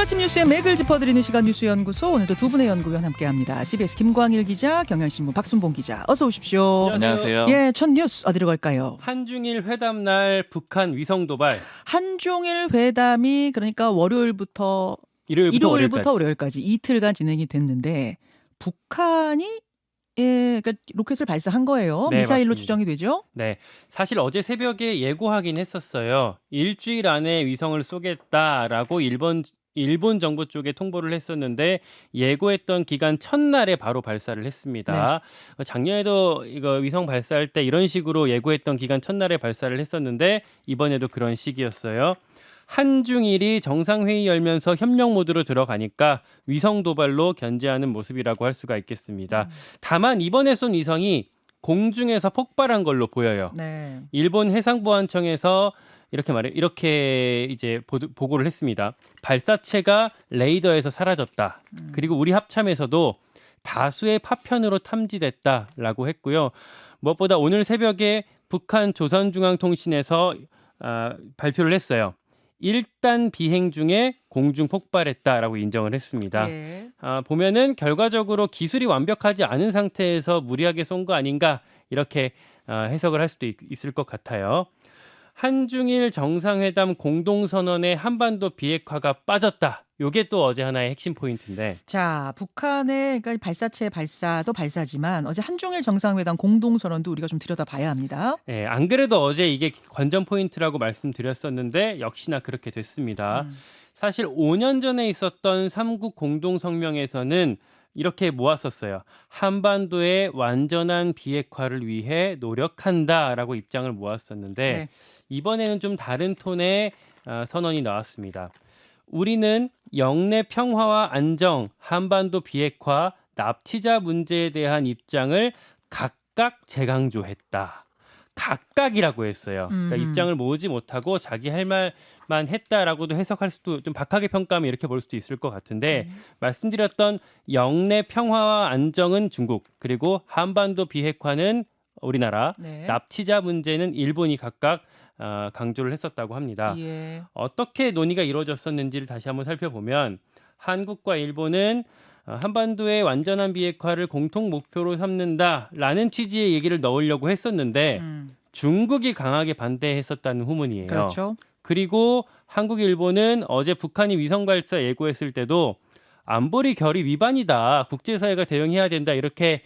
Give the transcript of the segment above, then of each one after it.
아침 뉴스의 맥을 짚어드리는 시간 뉴스연구소, 오늘도 두 분의 연구위원 함께합니다. CBS 김광일 기자, 경향신문 박순봉 기자, 어서 오십시오. 안녕하세요. 예, 첫 뉴스 어디로 갈까요? 한중일 회담 날 북한 위성 도발. 한중일 회담이 그러니까 월요일부터 일요일부터 월요일까지 이틀간 진행이 됐는데 북한이 그러니까 로켓을 발사한 거예요. 네, 미사일로 맞습니다. 추정이 되죠? 네, 사실 어제 새벽에 예고하긴 했었어요. 일주일 안에 위성을 쏘겠다라고 일본 정부 쪽에 통보를 했었는데 예고했던 기간 첫날에 바로 발사를 했습니다. 작년에도 이거 위성 발사할 때 이런 식으로 예고했던 기간 첫날에 발사를 했었는데 이번에도 그런 시기였어요. 한중일이 정상회의 열면서 협력 모드로 들어가니까 위성 도발로 견제하는 모습이라고 할 수가 있겠습니다. 다만 이번에 쏜 위성이 공중에서 폭발한 걸로 보여요. 네. 일본 해상보안청에서 이렇게 이제 보고를 했습니다. 발사체가 레이더에서 사라졌다. 그리고 우리 합참에서도 다수의 파편으로 탐지됐다라고 했고요. 무엇보다 오늘 새벽에 북한 조선중앙통신에서 발표를 했어요. 1단 비행 중에 공중 폭발했다라고 인정을 했습니다. 예. 보면은 결과적으로 기술이 완벽하지 않은 상태에서 무리하게 쏜 거 아닌가 이렇게 해석을 할 수도 있을 것 같아요. 한중일 정상회담 공동선언에 한반도 비핵화가 빠졌다. 이게 또 어제 하나의 핵심 포인트인데. 자, 북한의 그러니까 발사체 발사도 발사지만 어제 한중일 정상회담 공동선언도 우리가 좀 들여다봐야 합니다. 예, 안 그래도 어제 이게 관전 포인트라고 말씀드렸었는데 역시나 그렇게 됐습니다. 사실 5년 전에 있었던 3국 공동성명에서는 이렇게 모았었어요. 한반도의 완전한 비핵화를 위해 노력한다라고 입장을 모았었는데 네. 이번에는 좀 다른 톤의 선언이 나왔습니다. 우리는 영내 평화와 안정, 한반도 비핵화, 납치자 문제에 대한 입장을 각각 재강조했다. 각각이라고 했어요. 그러니까 입장을 모으지 못하고 자기 할 말만 했다라고도 해석할 수도 좀 박하게 평가하면 이렇게 볼 수도 있을 것 같은데 말씀드렸던 영내 평화와 안정은 중국, 그리고 한반도 비핵화는 우리나라, 네. 납치자 문제는 일본이 각각 강조를 했었다고 합니다. 예. 어떻게 논의가 이루어졌었는지를 다시 한번 살펴보면 한국과 일본은 한반도의 완전한 비핵화를 공통 목표로 삼는다라는 취지의 얘기를 넣으려고 했었는데 중국이 강하게 반대했었다는 후문이에요. 그렇죠. 그리고 한국, 일본은 어제 북한이 위성 발사 예고했을 때도 안보리 결의 위반이다. 국제사회가 대응해야 된다. 이렇게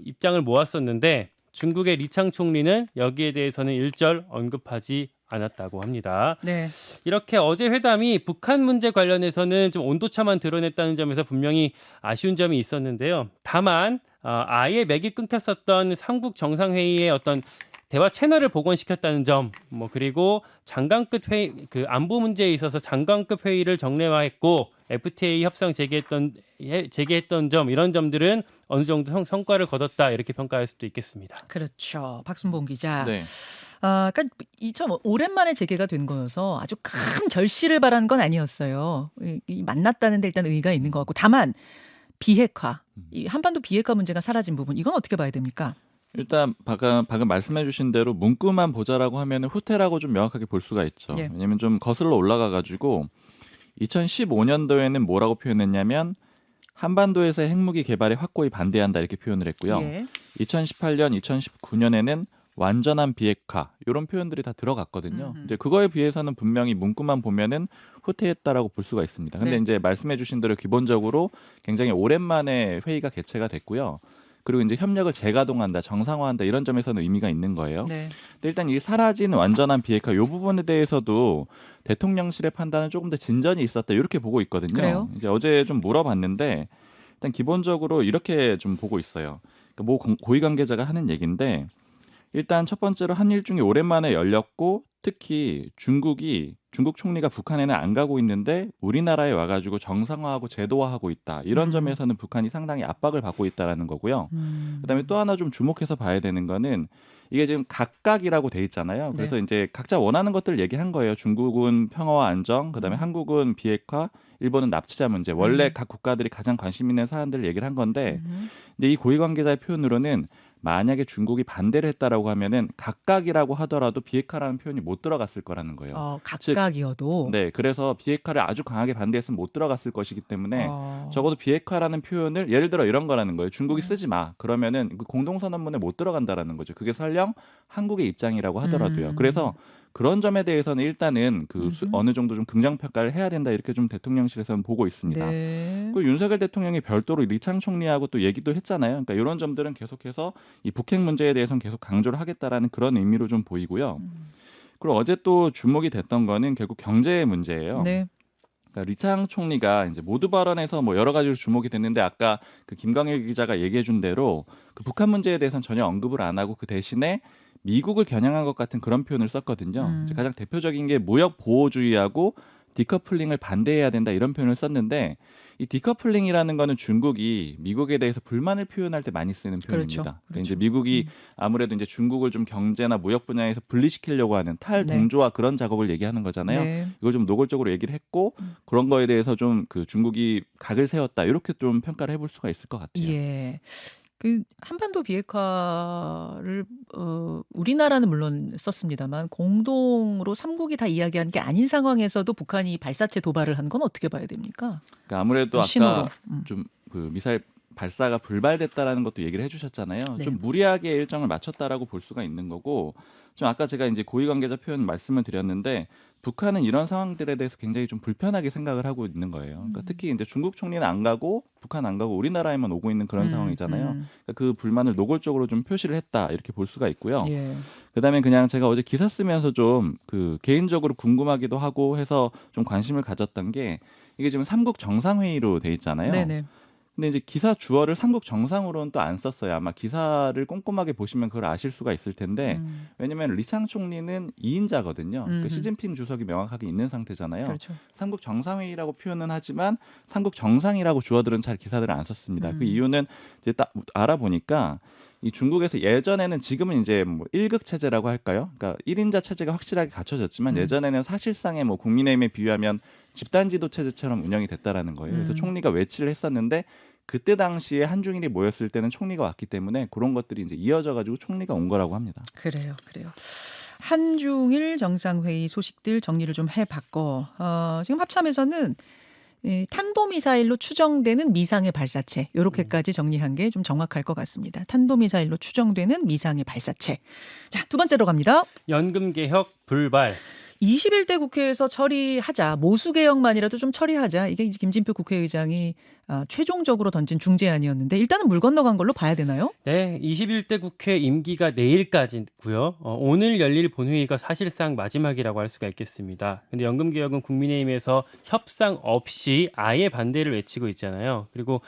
입장을 모았었는데 중국의 리창 총리는 여기에 대해서는 일절 언급하지 않았다고 합니다. 네. 이렇게 어제 회담이 북한 문제 관련해서는 좀 온도차만 드러냈다는 점에서 분명히 아쉬운 점이 있었는데요. 다만 아예 맥이 끊겼었던 삼국 정상회의의 어떤 대화 채널을 복원시켰다는 점, 그리고 장관급 회의, 그 안보 문제에 있어서 장관급 회의를 정례화했고 FTA 협상 재개했던 점, 이런 점들은 어느 정도 성과를 거뒀다 이렇게 평가할 수도 있겠습니다. 그렇죠. 박순봉 기자. 네. 그러니까 참 오랜만에 재개가 된 거여서 아주 큰 결실을 바란 건 아니었어요. 만났다는데 일단 의의가 있는 것 같고, 다만 비핵화, 이 한반도 비핵화 문제가 사라진 부분, 이건 어떻게 봐야 됩니까? 일단 방금 말씀해 주신 대로 문구만 보자라고 하면 후퇴라고 좀 명확하게 볼 수가 있죠. 예. 왜냐하면 좀 거슬러 올라가 가지고 2015년도에는 뭐라고 표현했냐면 한반도에서의 핵무기 개발에 확고히 반대한다 이렇게 표현을 했고요. 예. 2018년, 2019년에는 완전한 비핵화 이런 표현들이 다 들어갔거든요. 이제 그거에 비해서는 분명히 문구만 보면은 후퇴했다라고 볼 수가 있습니다. 근데 네. 이제 말씀해 주신 대로 기본적으로 굉장히 오랜만에 회의가 개최가 됐고요. 그리고 이제 협력을 재가동한다, 정상화한다 이런 점에서는 의미가 있는 거예요. 네. 근데 일단 이 사라진 완전한 비핵화 이 부분에 대해서도 대통령실의 판단은 조금 더 진전이 있었다 이렇게 보고 있거든요. 그래요? 이제 어제 좀 물어봤는데 일단 기본적으로 이렇게 좀 보고 있어요. 그러니까 뭐 고위 관계자가 하는 얘기인데 일단 첫 번째로 한일중이 오랜만에 열렸고 특히 중국 총리가 북한에는 안 가고 있는데 우리나라에 와가지고 정상화하고 제도화하고 있다. 이런 점에서는 북한이 상당히 압박을 받고 있다라는 거고요. 그다음에 또 하나 좀 주목해서 봐야 되는 거는 이게 지금 각각이라고 돼 있잖아요. 그래서 이제 각자 원하는 것들을 얘기한 거예요. 중국은 평화와 안정, 그다음에 한국은 비핵화, 일본은 납치자 문제. 원래 각 국가들이 가장 관심 있는 사안들을 얘기를 한 건데 근데 이 고위 관계자의 표현으로는 만약에 중국이 반대를 했다라고 하면은 각각이라고 하더라도 비핵화라는 표현이 못 들어갔을 거라는 거예요. 즉, 각각이어도. 네, 그래서 비핵화를 아주 강하게 반대했으면 못 들어갔을 것이기 때문에 어. 적어도 비핵화라는 표현을 예를 들어 이런 거라는 거예요. 중국이 쓰지 마. 그러면은 그 공동선언문에 못 들어간다라는 거죠. 그게 설령 한국의 입장이라고 하더라도요. 그래서 그런 점에 대해서는 일단은 어느 정도 좀 긍정 평가를 해야 된다 이렇게 좀 대통령실에서는 보고 있습니다. 네. 그 윤석열 대통령이 별도로 리창 총리하고 또 얘기도 했잖아요. 그러니까 이런 점들은 계속해서 이 북핵 문제에 대해서는 계속 강조를 하겠다라는 그런 의미로 좀 보이고요. 그리고 어제 또 주목이 됐던 거는 결국 경제 문제예요. 네. 그러니까 리창 총리가 이제 모두 발언에서 뭐 여러 가지로 주목이 됐는데 아까 그 김광일 기자가 얘기해준 대로 그 북한 문제에 대해서는 전혀 언급을 안 하고 그 대신에 미국을 겨냥한 것 같은 그런 표현을 썼거든요. 이제 가장 대표적인 게 무역 보호주의하고 디커플링을 반대해야 된다 이런 표현을 썼는데 이 디커플링이라는 거는 중국이 미국에 대해서 불만을 표현할 때 많이 쓰는 표현입니다. 그렇죠. 그러니까 이제 미국이 아무래도 이제 중국을 좀 경제나 무역 분야에서 분리시키려고 하는 탈동조화 그런 작업을 얘기하는 거잖아요. 네. 이걸 좀 노골적으로 얘기를 했고 그런 거에 대해서 좀 그 중국이 각을 세웠다 이렇게 좀 평가를 해볼 수가 있을 것 같아요. 예. 그 한반도 비핵화를 우리나라는 물론 썼습니다만 공동으로 삼국이 다 이야기한 게 아닌 상황에서도 북한이 발사체 도발을 한 건 어떻게 봐야 됩니까? 그러니까 아무래도 아까 신호로. 좀 그 미사일 발사가 불발됐다라는 것도 얘기를 해주셨잖아요. 네. 좀 무리하게 일정을 맞췄다라고 볼 수가 있는 거고, 좀 아까 제가 이제 고위 관계자 표현 말씀을 드렸는데 북한은 이런 상황들에 대해서 굉장히 좀 불편하게 생각을 하고 있는 거예요. 그러니까 특히 이제 중국 총리는 안 가고 북한 안 가고 우리나라에만 오고 있는 그런 상황이잖아요. 그러니까 그 불만을 노골적으로 좀 표시를 했다 이렇게 볼 수가 있고요. 예. 그다음에 그냥 제가 어제 기사 쓰면서 좀 그 개인적으로 궁금하기도 하고 해서 좀 관심을 가졌던 게 이게 지금 삼국 정상회의로 돼 있잖아요. 네네. 근데 이제 기사 주어를 삼국 정상으로는 또 안 썼어요. 아마 기사를 꼼꼼하게 보시면 그걸 아실 수가 있을 텐데 왜냐면 리창 총리는 2인자거든요. 그러니까 시진핑 주석이 명확하게 있는 상태잖아요. 그렇죠. 삼국 정상회의라고 표현은 하지만 삼국 정상이라고 주어들은 잘 기사들을 안 썼습니다. 그 이유는 이제 딱 알아보니까 이 중국에서 예전에는 지금은 이제 뭐 1극 체제라고 할까요? 그러니까 1인자 체제가 확실하게 갖춰졌지만 예전에는 사실상의 뭐 국민의힘에 비유하면 집단 지도 체제처럼 운영이 됐다라는 거예요. 그래서 총리가 외치를 했었는데 그때 당시에 한중일이 모였을 때는 총리가 왔기 때문에 그런 것들이 이제 이어져 가지고 총리가 온 거라고 합니다. 그래요. 한중일 정상회의 소식들 정리를 좀 해봤고 지금 합참에서는 탄도미사일로 추정되는 미상의 발사체 이렇게까지 정리한 게 좀 정확할 것 같습니다. 탄도미사일로 추정되는 미상의 발사체. 자, 두 번째로 갑니다. 연금개혁 불발. 21대 국회에서 처리하자. 모수개혁만이라도 좀 처리하자. 이게 이제 김진표 국회의장이 최종적으로 던진 중재안이었는데 일단은 물 건너간 걸로 봐야 되나요? 네, 21대 국회 임기가 내일까지고요. 오늘 열릴 본회의가 사실상 마지막이라고 할 수가 있겠습니다. 근데 연금개혁은 국민의힘에서 협상 없이 아예 반대를 외치고 있잖아요. 그리고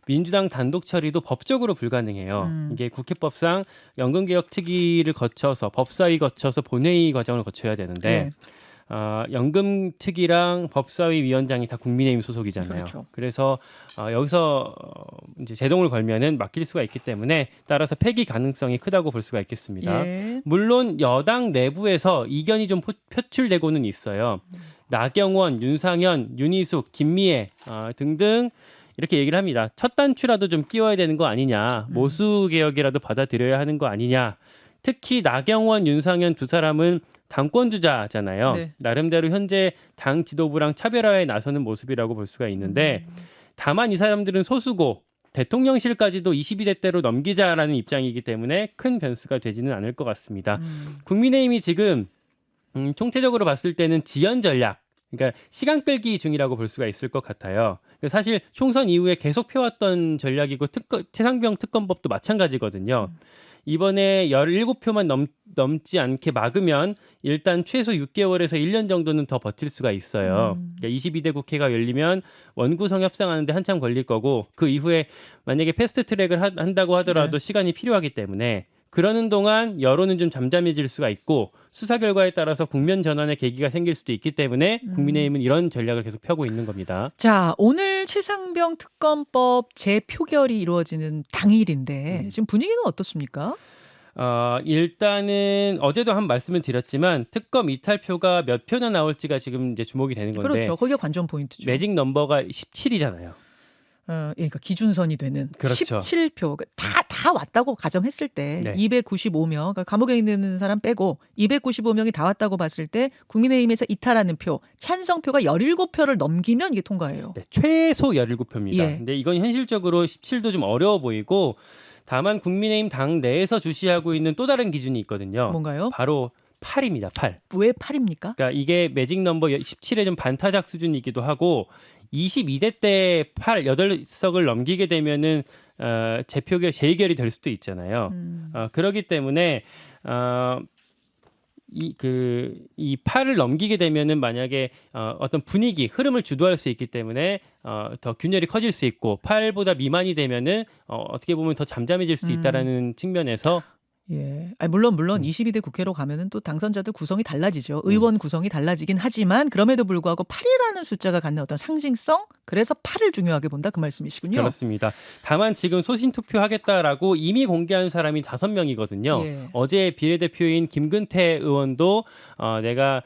민주당 단독 처리도 법적으로 불가능해요. 이게 국회법상 연금개혁 특위를 거쳐서 법사위 거쳐서 본회의 과정을 거쳐야 되는데 연금 특위랑 법사위 위원장이 다 국민의힘 소속이잖아요. 그렇죠. 그래서 여기서 이제 제동을 걸면은 막힐 수가 있기 때문에 따라서 폐기 가능성이 크다고 볼 수가 있겠습니다. 예. 물론 여당 내부에서 이견이 좀 표출되고는 있어요. 나경원, 윤상현, 윤희숙, 김미애 등등 이렇게 얘기를 합니다. 첫 단추라도 좀 끼워야 되는 거 아니냐. 모수 개혁이라도 받아들여야 하는 거 아니냐. 특히 나경원, 윤상현 두 사람은 당권 주자잖아요. 네. 나름대로 현재 당 지도부랑 차별화에 나서는 모습이라고 볼 수가 있는데 다만 이 사람들은 소수고 대통령실까지도 22대 때로 넘기자라는 입장이기 때문에 큰 변수가 되지는 않을 것 같습니다. 국민의힘이 지금 총체적으로 봤을 때는 지연 전략, 그러니까 시간 끌기 중이라고 볼 수가 있을 것 같아요. 사실 총선 이후에 계속 펴왔던 전략이고 최상병 특검법도 마찬가지거든요. 이번에 17표만 넘지 않게 막으면 일단 최소 6개월에서 1년 정도는 더 버틸 수가 있어요. 그러니까 22대 국회가 열리면 원구성 협상하는데 한참 걸릴 거고 그 이후에 만약에 패스트트랙을 한다고 하더라도 시간이 필요하기 때문에 그러는 동안 여론은 좀 잠잠해질 수가 있고 수사 결과에 따라서 국면 전환의 계기가 생길 수도 있기 때문에 국민의힘은 이런 전략을 계속 펴고 있는 겁니다. 자, 오늘 최상병 특검법 재표결이 이루어지는 당일인데 지금 분위기는 어떻습니까? 일단은 어제도 한 말씀을 드렸지만 특검 이탈표가 몇 표나 나올지가 지금 이제 주목이 되는 건데 그렇죠. 거기가 관전 포인트죠. 매직 넘버가 17이잖아요. 그러니까 기준선이 되는 그렇죠. 17표 다 왔다고 가정했을 때 네. 295명 그러니까 감옥에 있는 사람 빼고 295명이 다 왔다고 봤을 때 국민의힘에서 이탈하는 표 찬성표가 17표를 넘기면 이게 통과해요. 네, 최소 17표입니다. 예. 근데 이건 현실적으로 17도 좀 어려워 보이고 다만 국민의힘 당 내에서 주시하고 있는 또 다른 기준이 있거든요. 뭔가요? 바로 8입니다. 8. 왜 8입니까? 그러니까 이게 매직 넘버 17의 좀 반타작 수준이기도 하고 22대 때 8석을 넘기게 되면은 재표결 재의결이 될 수도 있잖아요. 그렇기 때문에 이 8을 넘기게 되면은 만약에 어떤 분위기, 흐름을 주도할 수 있기 때문에 더 균열이 커질 수 있고 8보다 미만이 되면은 어떻게 보면 더 잠잠해질 수 있다라는 측면에서 예. 아니, 물론 22대 국회로 가면은 또 당선자들 구성이 달라지죠. 의원 구성이 달라지긴 하지만 그럼에도 불구하고 8이라는 숫자가 갖는 어떤 상징성 그래서 8을 중요하게 본다 그 말씀이시군요. 그렇습니다. 다만 지금 소신 투표하겠다라고 이미 공개한 사람이 5명이거든요. 예. 어제 비례대표인 김근태 의원도 내가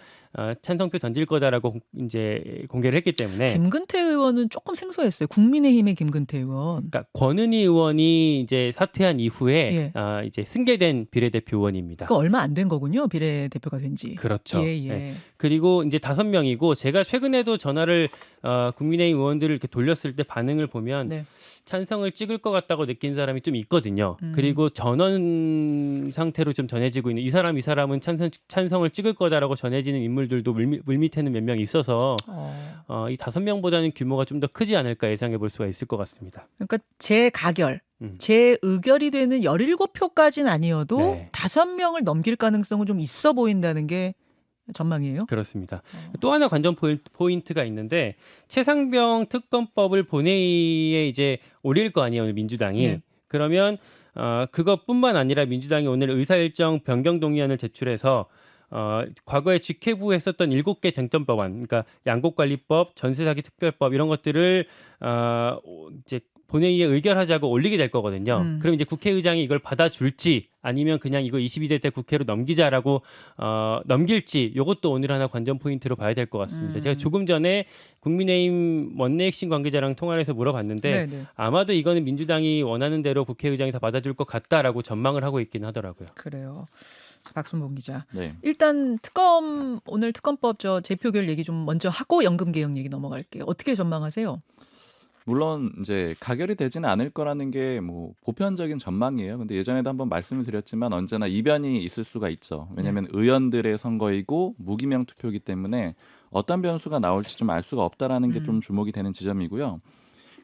찬성표 던질 거다라고 이제 공개를 했기 때문에 김근태 의원은 조금 생소했어요. 국민의힘의 김근태 의원. 그러니까 권은희 의원이 이제 사퇴한 이후에 예. 이제 승계된 비례대표 의원입니다. 그 얼마 안 된 거군요. 비례대표가 된 지. 그렇죠. 예, 예. 네. 그리고 이제 5명이고 제가 최근에도 전화를 국민의힘 의원들을 이렇게 돌렸을 때 반응을 보면 네. 찬성을 찍을 것 같다고 느낀 사람이 좀 있거든요. 그리고 전원 상태로 좀 전해지고 있는 이 사람은 찬성을 찍을 거다라고 전해지는 인물들도 물밑에는 몇 명 있어서 이 5명보다는 규모가 좀 더 크지 않을까 예상해 볼 수가 있을 것 같습니다. 그러니까 재가결, 재의결이 되는 17표까지는 아니어도 네. 5명을 넘길 가능성은 좀 있어 보인다는 게 전망이에요. 그렇습니다. 또 하나 관전 포인트가 있는데 최상병 특검법을 본회의에 이제 올릴 거 아니에요, 오늘 민주당이. 예. 그러면 그것뿐만 아니라 민주당이 오늘 의사일정 변경 동의안을 제출해서 과거에 직회부에 했었던 7개 쟁점 법안, 그러니까 양곡관리법, 전세사기 특별법 이런 것들을 이제 본회의에 의결하자고 올리게 될 거거든요. 그럼 이제 국회의장이 이걸 받아줄지 아니면 그냥 이거 22대 때 국회로 넘기자라고 넘길지 이것도 오늘 하나 관전 포인트로 봐야 될 것 같습니다. 제가 조금 전에 국민의힘 원내 핵심 관계자랑 통화를 해서 물어봤는데 네네. 아마도 이거는 민주당이 원하는 대로 국회의장이 다 받아줄 것 같다라고 전망을 하고 있긴 하더라고요. 그래요. 자, 박순봉 기자. 네. 일단 오늘 특검법 재표결 얘기 좀 먼저 하고 연금개혁 얘기 넘어갈게요. 어떻게 전망하세요? 물론 이제 가결이 되지는 않을 거라는 게 뭐 보편적인 전망이에요. 근데 예전에도 한번 말씀을 드렸지만 언제나 이변이 있을 수가 있죠. 왜냐하면 의원들의 선거이고 무기명 투표이기 때문에 어떤 변수가 나올지 좀 알 수가 없다라는 게 좀 주목이 되는 지점이고요.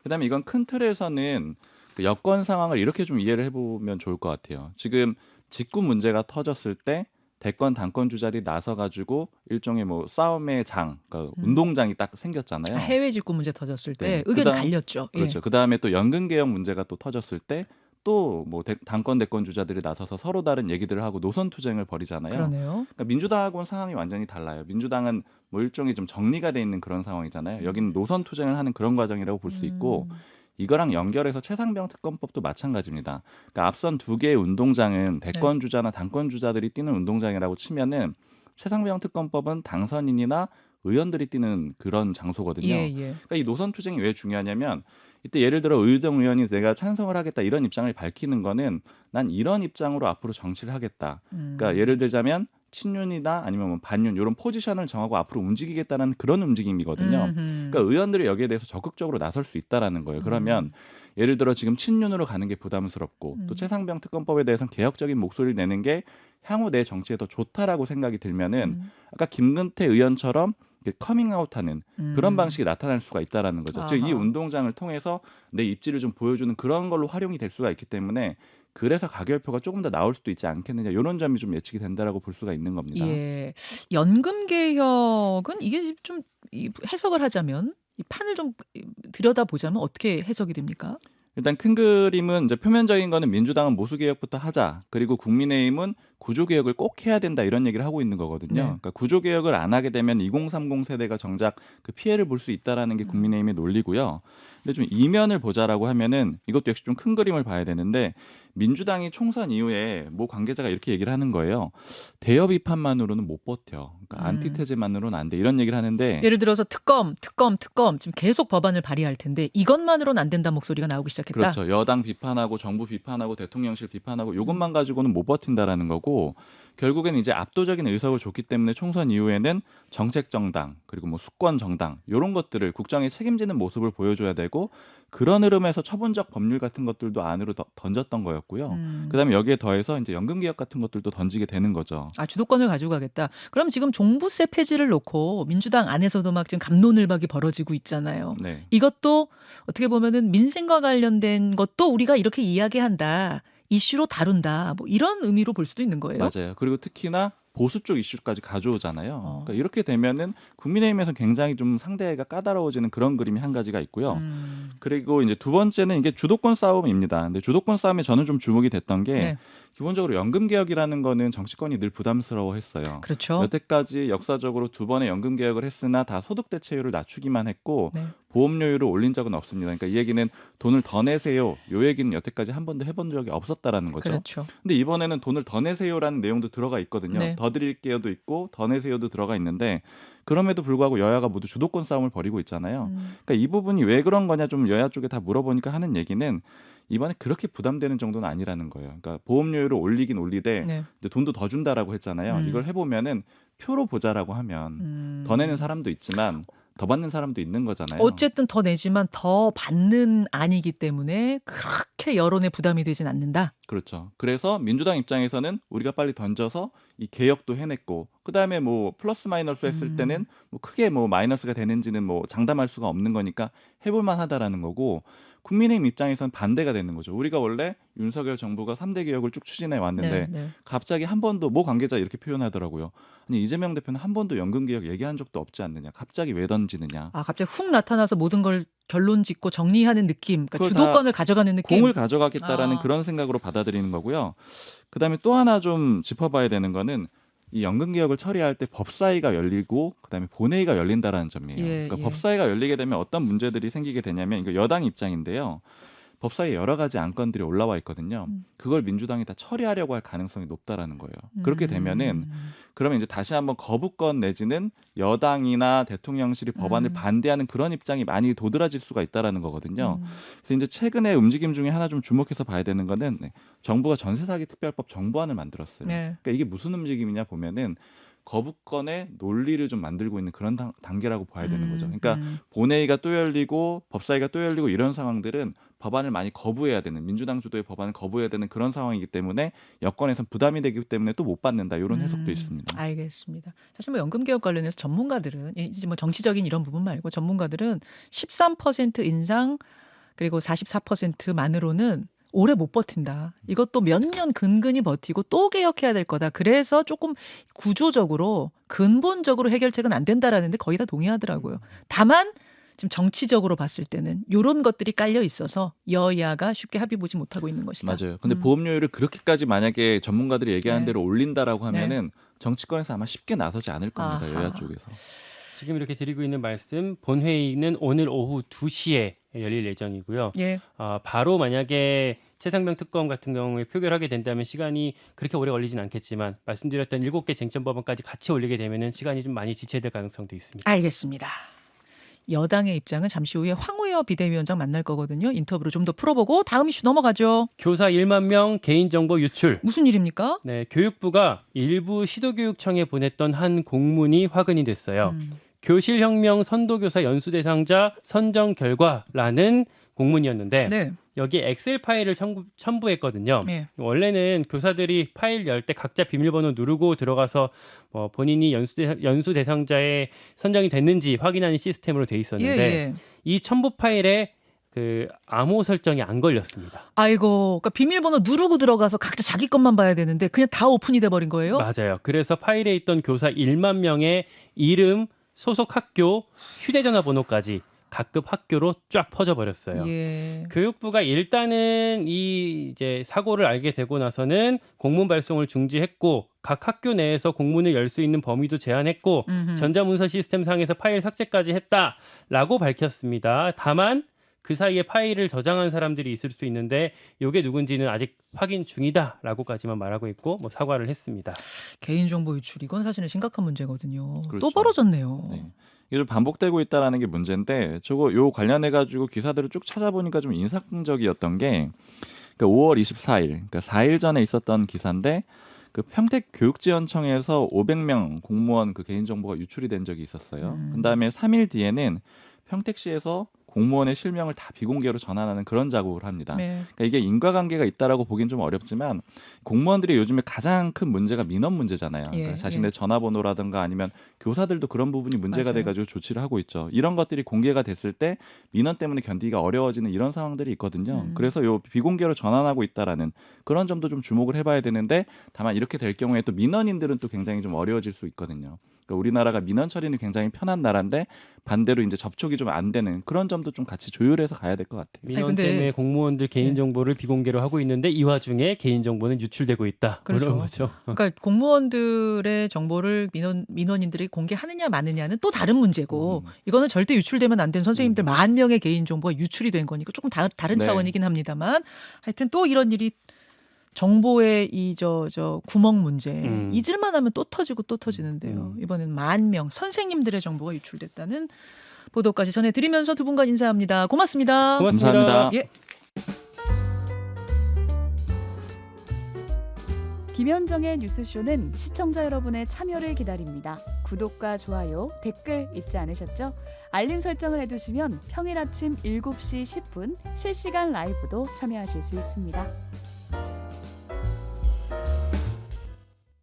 그다음에 이건 큰 틀에서는 그 여권 상황을 이렇게 좀 이해를 해보면 좋을 것 같아요. 지금 직구 문제가 터졌을 때 대권 당권 주자들이 나서 가지고 일종의 뭐 싸움의 장, 그러니까 운동장이 딱 생겼잖아요. 해외 직구 문제 터졌을 때 네. 의견이 그다음- 갈렸죠. 그렇죠. 예. 그다음에 또 연금 개혁 문제가 또 터졌을 때 또 뭐 당권 대권 주자들이 나서서 서로 다른 얘기들을 하고 노선 투쟁을 벌이잖아요. 그러네요. 그러니까 민주당하고는 상황이 완전히 달라요. 민주당은 뭐 일종의 좀 정리가 돼 있는 그런 상황이잖아요. 여기는 노선 투쟁을 하는 그런 과정이라고 볼 수 있고 이거랑 연결해서 최상병 특검법도 마찬가지입니다. 그러니까 앞선 두 개의 운동장은 대권 주자나 당권 주자들이 뛰는 운동장이라고 치면은 최상병 특검법은 당선인이나 의원들이 뛰는 그런 장소거든요. 예. 그러니까 이 노선 투쟁이 왜 중요하냐면 이때 예를 들어 의동 의원이 내가 찬성을 하겠다 이런 입장을 밝히는 거는 난 이런 입장으로 앞으로 정치를 하겠다. 그러니까 예를 들자면 친윤이나 아니면 뭐 반윤 이런 포지션을 정하고 앞으로 움직이겠다는 그런 움직임이거든요. 그러니까 의원들이 여기에 대해서 적극적으로 나설 수 있다라는 거예요. 그러면 예를 들어 지금 친윤으로 가는 게 부담스럽고 또 최상병 특검법에 대해서는 개혁적인 목소리를 내는 게 향후 내 정치에 더 좋다라고 생각이 들면은 아까 김근태 의원처럼 커밍아웃하는 그런 방식이 나타날 수가 있다라는 거죠. 즉 이 아하. 운동장을 통해서 내 입지를 좀 보여주는 그런 걸로 활용이 될 수가 있기 때문에 그래서 가결표가 조금 더 나올 수도 있지 않겠느냐 이런 점이 좀 예측이 된다라고 볼 수가 있는 겁니다. 예. 연금 개혁은 이게 좀 해석을 하자면 이 판을 좀 들여다 보자면 어떻게 해석이 됩니까? 일단 큰 그림은 이제 표면적인 거는 민주당은 모수 개혁부터 하자. 그리고 국민의힘은 구조개혁을 꼭 해야 된다 이런 얘기를 하고 있는 거거든요. 네. 그러니까 구조개혁을 안 하게 되면 2030 세대가 정작 그 피해를 볼 수 있다라는 게 국민의힘의 논리고요. 근데 좀 이면을 보자라고 하면은 이것도 역시 좀 큰 그림을 봐야 되는데 민주당이 총선 이후에 모 관계자가 이렇게 얘기를 하는 거예요. 대여 비판만으로는 못 버텨. 그러니까 안티테제만으로는 안 돼. 이런 얘기를 하는데 예를 들어서 특검 지금 계속 법안을 발의할 텐데 이것만으로는 안 된다 목소리가 나오기 시작했다. 그렇죠. 여당 비판하고 정부 비판하고 대통령실 비판하고 이것만 가지고는 못 버틴다라는 거고 결국에는 이제 압도적인 의석을 줬기 때문에 총선 이후에는 정책 정당 그리고 뭐 수권 정당 이런 것들을 국정에 책임지는 모습을 보여줘야 되고 그런 흐름에서 처분적 법률 같은 것들도 안으로 던졌던 거였고요. 그다음에 여기에 더해서 이제 연금 개혁 같은 것들도 던지게 되는 거죠. 아, 주도권을 가지고 가겠다. 그럼 지금 종부세 폐지를 놓고 민주당 안에서도 막 지금 갑론을박이 벌어지고 있잖아요. 네. 이것도 어떻게 보면은 민생과 관련된 것도 우리가 이렇게 이야기한다. 이슈로 다룬다. 뭐 이런 의미로 볼 수도 있는 거예요. 맞아요. 그리고 특히나 보수 쪽 이슈까지 가져오잖아요. 그러니까 이렇게 되면은 국민의힘에서 굉장히 좀 상대가 까다로워지는 그런 그림이 한 가지가 있고요. 그리고 이제 두 번째는 이게 주도권 싸움입니다. 근데 주도권 싸움에 저는 좀 주목이 됐던 게 네. 기본적으로 연금 개혁이라는 거는 정치권이 늘 부담스러워했어요. 그렇죠. 여태까지 역사적으로 두 번의 연금 개혁을 했으나 다 소득 대체율을 낮추기만 했고 네. 보험료율을 올린 적은 없습니다. 그러니까 이 얘기는 돈을 더 내세요. 요 얘기는 여태까지 한 번도 해본 적이 없었다라는 거죠. 그렇죠. 근데 이번에는 돈을 더 내세요라는 내용도 들어가 있거든요. 네. 더 드릴게요도 있고 더 내세요도 들어가 있는데 그럼에도 불구하고 여야가 모두 주도권 싸움을 벌이고 있잖아요. 그러니까 이 부분이 왜 그런 거냐 좀 여야 쪽에 다 물어보니까 하는 얘기는 이번에 그렇게 부담되는 정도는 아니라는 거예요. 그러니까 보험료율을 올리긴 올리되 네. 이제 돈도 더 준다라고 했잖아요. 이걸 해보면은 표로 보자라고 하면 더 내는 사람도 있지만 더 받는 사람도 있는 거잖아요. 어쨌든 더 내지만 더 받는 아니기 때문에 그렇게 여론에 부담이 되진 않는다. 그렇죠. 그래서 민주당 입장에서는 우리가 빨리 던져서 이 개혁도 해냈고 그다음에 뭐 플러스 마이너스 했을 때는 뭐 크게 뭐 마이너스가 되는지는 뭐 장담할 수가 없는 거니까 해볼 만하다라는 거고 국민의힘 입장에서는 반대가 되는 거죠. 우리가 원래 윤석열 정부가 3대 개혁을 쭉 추진해 왔는데 네. 갑자기 한 번도 모 관계자 이렇게 표현하더라고요. 아니 이재명 대표는 한 번도 연금 개혁 얘기한 적도 없지 않느냐. 갑자기 왜 던지느냐. 아, 갑자기 훅 나타나서 모든 걸 결론 짓고 정리하는 느낌. 그러니까 그걸 주도권을 가져가는 느낌. 공을 가져가겠다라는 아. 그런 생각으로 받아들이는 거고요. 그다음에 또 하나 좀 짚어봐야 되는 거는 이 연금 개혁을 처리할 때 법사위가 열리고 그다음에 본회의가 열린다라는 점이에요. 예, 그러니까 예. 법사위가 열리게 되면 어떤 문제들이 생기게 되냐면 이거 여당 입장인데요. 법사위에 여러 가지 안건들이 올라와 있거든요. 그걸 민주당이 다 처리하려고 할 가능성이 높다라는 거예요. 그렇게 되면은 그러면 이제 다시 한번 거부권 내지는 여당이나 대통령실이 법안을 반대하는 그런 입장이 많이 도드라질 수가 있다라는 거거든요. 그래서 이제 최근에 움직임 중에 하나 좀 주목해서 봐야 되는 거는 정부가 전세 사기 특별법 정부안을 만들었어요. 네. 그러니까 이게 무슨 움직임이냐 보면은 거부권의 논리를 좀 만들고 있는 그런 단계라고 봐야 되는 거죠. 그러니까 본회의가 또 열리고 법사위가 또 열리고 이런 상황들은 법안을 많이 거부해야 되는 민주당 주도의 법안을 거부해야 되는 그런 상황이기 때문에 여권에선 부담이 되기 때문에 또 못 받는다 이런 해석도 있습니다. 알겠습니다. 사실 뭐 연금 개혁 관련해서 전문가들은 이제 뭐 정치적인 이런 부분 말고 전문가들은 13% 인상 그리고 44%만으로는 오래 못 버틴다. 이것도 몇 년 근근히 버티고 또 개혁해야 될 거다. 그래서 조금 구조적으로 근본적으로 해결책은 안 된다라는데 거의 다 동의하더라고요. 다만 지금 정치적으로 봤을 때는 이런 것들이 깔려 있어서 여야가 쉽게 합의 보지 못하고 있는 것이다. 맞아요. 근데 보험료율을 그렇게까지 만약에 전문가들이 얘기하는 네. 대로 올린다라고 하면은 정치권에서 아마 쉽게 나서지 않을 겁니다. 아하. 여야 쪽에서. 지금 이렇게 드리고 있는 말씀 본회의는 오늘 오후 2시에 열릴 예정이고요. 예. 바로 만약에 최상병 특검 같은 경우에 표결하게 된다면 시간이 그렇게 오래 걸리진 않겠지만 말씀드렸던 7개 쟁점 법안까지 같이 올리게 되면은 시간이 좀 많이 지체될 가능성도 있습니다. 알겠습니다. 여당의 입장은 잠시 후에 황우여 비대위원장 만날 거거든요. 인터뷰로 좀 더 풀어보고 다음 이슈 넘어가죠. 교사 1만 명 개인정보 유출. 무슨 일입니까? 네, 교육부가 일부 시도교육청에 보냈던 한 공문이 화근이 됐어요. 교실혁명 선도교사 연수 대상자 선정 결과라는 공문이었는데 네. 여기에 엑셀 파일을 첨부했거든요. 네. 원래는 교사들이 파일 열 때 각자 비밀번호 누르고 들어가서 본인이 연수 대상자에 선정이 됐는지 확인하는 시스템으로 돼 있었는데 예. 이 첨부 파일에 그 암호 설정이 안 걸렸습니다. 아이고, 그러니까 비밀번호 누르고 들어가서 각자 자기 것만 봐야 되는데 그냥 다 오픈이 돼 버린 거예요? 맞아요. 그래서 파일에 있던 교사 1만 명의 이름, 소속 학교, 휴대전화 번호까지 각급 학교로 쫙 퍼져버렸어요. 예. 교육부가 일단은 이 이제 사고를 알게 되고 나서는 공문 발송을 중지했고 각 학교 내에서 공문을 열 수 있는 범위도 제한했고 음흠. 전자문서 시스템 상에서 파일 삭제까지 했다라고 밝혔습니다. 다만 그 사이에 파일을 저장한 사람들이 있을 수 있는데 이게 누군지는 아직 확인 중이다라고까지만 말하고 있고 뭐 사과를 했습니다. 개인정보 유출 이건 사실은 심각한 문제거든요. 또 그렇죠. 벌어졌네요. 네. 이게 좀 반복되고 있다라는 게 문제인데 저거 요 관련해 가지고 기사들을 쭉 찾아보니까 좀 인상적이었던 게 그러니까 5월 24일 그러니까 4일 전에 있었던 기사인데 그 평택교육지원청에서 500명 공무원 그 개인정보가 유출이 된 적이 있었어요. 그다음에 3일 뒤에는 평택시에서 공무원의 실명을 다 비공개로 전환하는 그런 작업을 합니다. 네. 그러니까 이게 인과관계가 있다라고 보긴 좀 어렵지만 공무원들이 요즘에 가장 큰 문제가 민원 문제잖아요. 그러니까 예, 자신의 예. 전화번호라든가 아니면 교사들도 그런 부분이 문제가 맞아요. 돼가지고 조치를 하고 있죠. 이런 것들이 공개가 됐을 때 민원 때문에 견디기가 어려워지는 이런 상황들이 있거든요. 그래서 요 비공개로 전환하고 있다라는 그런 점도 좀 주목을 해봐야 되는데 다만 이렇게 될 경우에 또 민원인들은 또 굉장히 좀 어려워질 수 있거든요. 그러니까 우리나라가 민원 처리는 굉장히 편한 나라인데 반대로 이제 접촉이 좀 안 되는 그런 점도 좀 같이 조율해서 가야 될 것 같아요. 민원 근데- 때문에 공무원들 개인정보를 비공개로 하고 있는데 이 와중에 개인정보는 유출되고 있다. 그렇죠. 그런 거죠. 그러니까 공무원들의 정보를 민원인들이 공개하느냐 마느냐는 또 다른 문제고 이거는 절대 유출되면 안 되는 선생님들 10,000명의 개인정보가 유출이 된 거니까 조금 다른 네. 차원이긴 합니다만 하여튼 또 이런 일이 정보의 이 저 구멍 문제 잊을만 하면 또 터지고 또 터지는데요. 이번엔 10,000명 선생님들의 정보가 유출됐다는 보도까지 전해드리면서 두 분과 인사합니다. 고맙습니다. 고맙습니다. 감사합니다. 예. 김현정의 뉴스쇼는 시청자 여러분의 참여를 기다립니다. 구독과 좋아요, 댓글 잊지 않으셨죠? 알림 설정을 해두시면 평일 아침 7시 10분 실시간 라이브도 참여하실 수 있습니다.